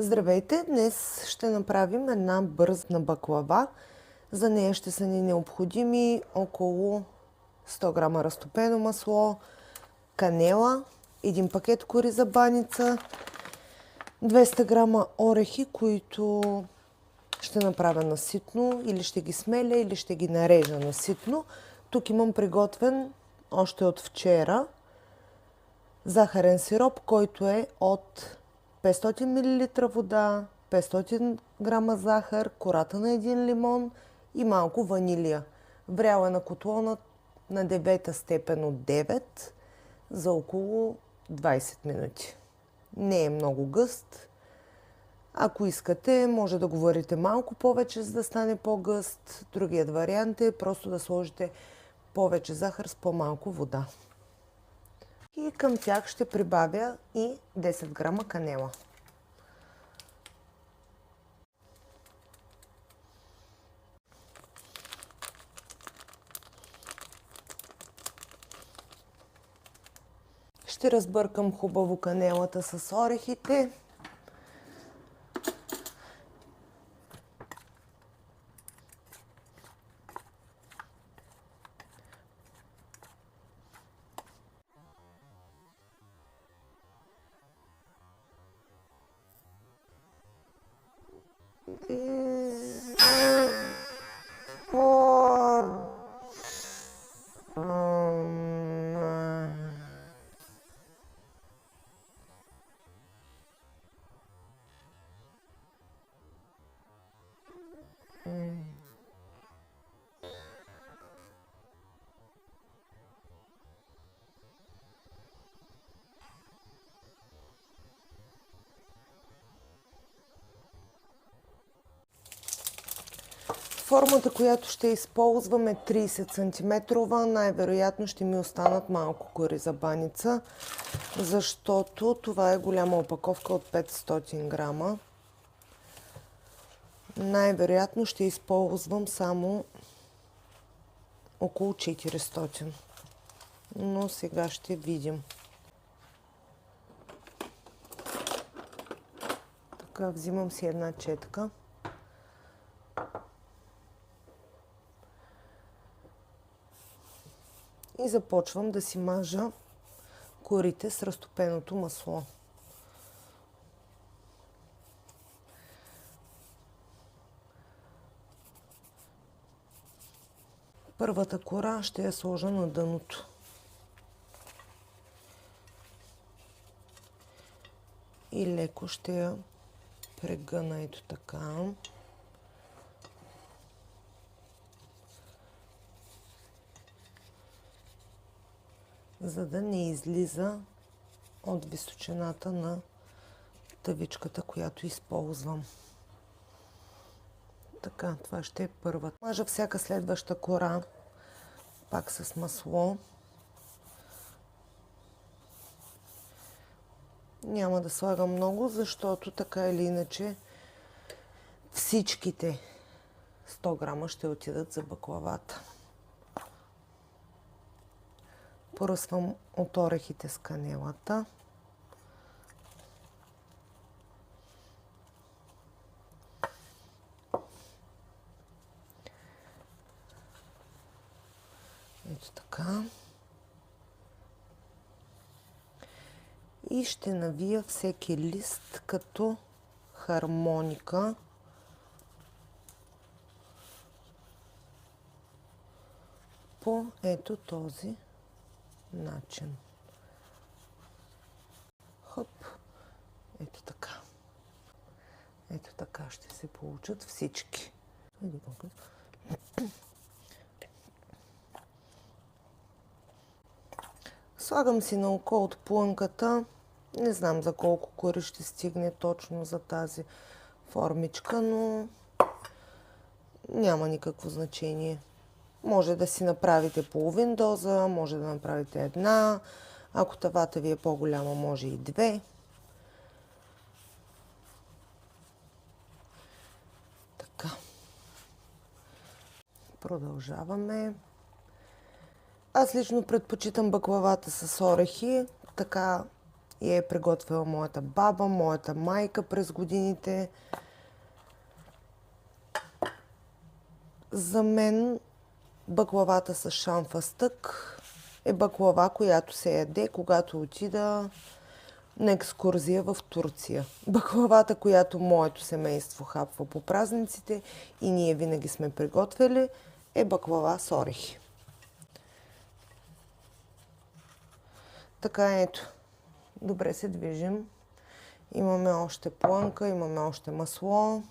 Здравейте! Днес ще направим една бърза баклава. За нея ще са ни необходими около 100 грама разтопено масло, канела, 1 пакет кори за баница, 200 грама орехи, които ще направя на ситно, или ще ги смеля, или ще ги нарежа на ситно. Тук имам приготвен още от вчера захарен сироп, който е от 500 мл вода, 500 грама захар, кората на един лимон и малко ванилия. Вряла на котлона на 9 степен от 9 за около 20 минути. Не е много гъст. Ако искате, може да го варите малко повече, за да стане по-гъст. Другият вариант е просто да сложите повече захар с по-малко вода. И към тях ще прибавя и 10 грама канела. Ще разбъркам хубаво канелата с орехите. Формата, която ще използвам е 30 см. Най-вероятно ще ми останат малко кори за баница, защото това е голяма опаковка от 500 грама. Най-вероятно ще използвам само около 400. Но сега ще видим. Така, взимам си една четка. И започвам да си мажа корите с разтопеното масло. Първата кора ще я сложа на дъното. И леко ще я прегъна ето така. За да не излиза от височината на тъвичката, която използвам. Така, това ще е първата. Мажа всяка следваща кора пак с масло. Няма да слагам много, защото така или иначе всичките 100 грама ще отидат за баклавата. Поръсвам от орехите с канелата. Ето така. И ще навия всеки лист като хармоника. По ето този начин. Хоп. Ето така. Ето така ще се получат всички. Слагам си на око от плънката. Не знам за колко кори ще стигне точно за тази формичка, но няма никакво значение. Може да си направите половин доза, може да направите една. Ако тавата ви е по-голяма, може и 2. Така. Продължаваме. Аз лично предпочитам баклавата с орехи. Така и е приготвила моята баба, моята майка през годините. За мен баклавата с шамфастък е баклава, която се яде, когато отида на екскурзия в Турция. Баклавата, която моето семейство хапва по празниците и ние винаги сме приготвили, е баклава с орехи. Така ето, добре се движим. Имаме още плънка, имаме още масло,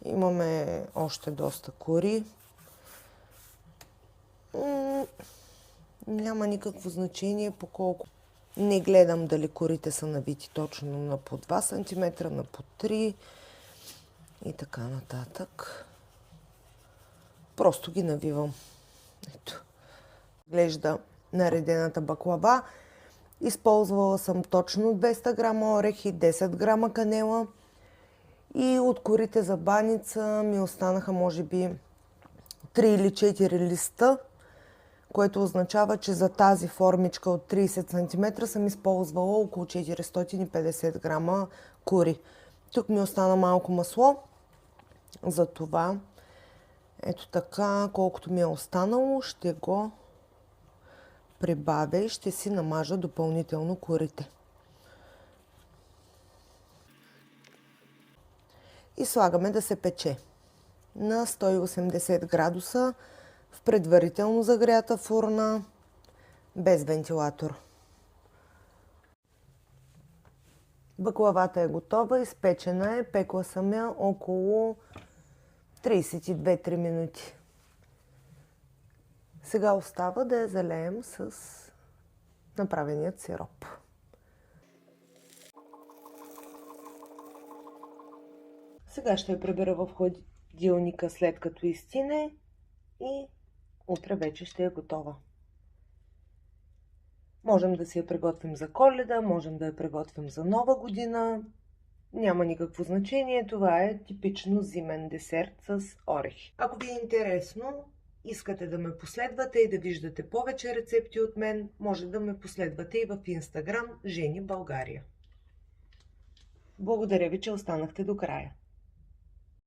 имаме още доста кори. Няма никакво значение по колко. Не гледам дали корите са навити точно на по 2 см, на по 3 и така нататък. Просто ги навивам. Ето. Глежда наредената баклава. Използвала съм точно 200 грама орехи, 10 грама канела и от корите за баница ми останаха може би 3 или 4 листа, което означава, че за тази формичка от 30 см съм използвала около 450 грама кори. Тук ми остана малко масло, затова ето така, колкото ми е останало, ще го прибавя и ще си намажа допълнително корите. И слагаме да се пече на 180 градуса в предварително загрята фурна без вентилатор. Баклавата е готова, изпечена е, пекла съм я около 32-3 минути. Сега остава да я залеем с направеният сироп. Сега ще я прибера в хладилника след като изстине и утре вече ще е готова. Можем да си я приготвим за Коледа, можем да я приготвим за Нова година. Няма никакво значение, това е типично зимен десерт с орехи. Ако ви е интересно, искате да ме последвате и да виждате повече рецепти от мен, може да ме последвате и в Instagram Жени България. Благодаря ви, че останахте до края.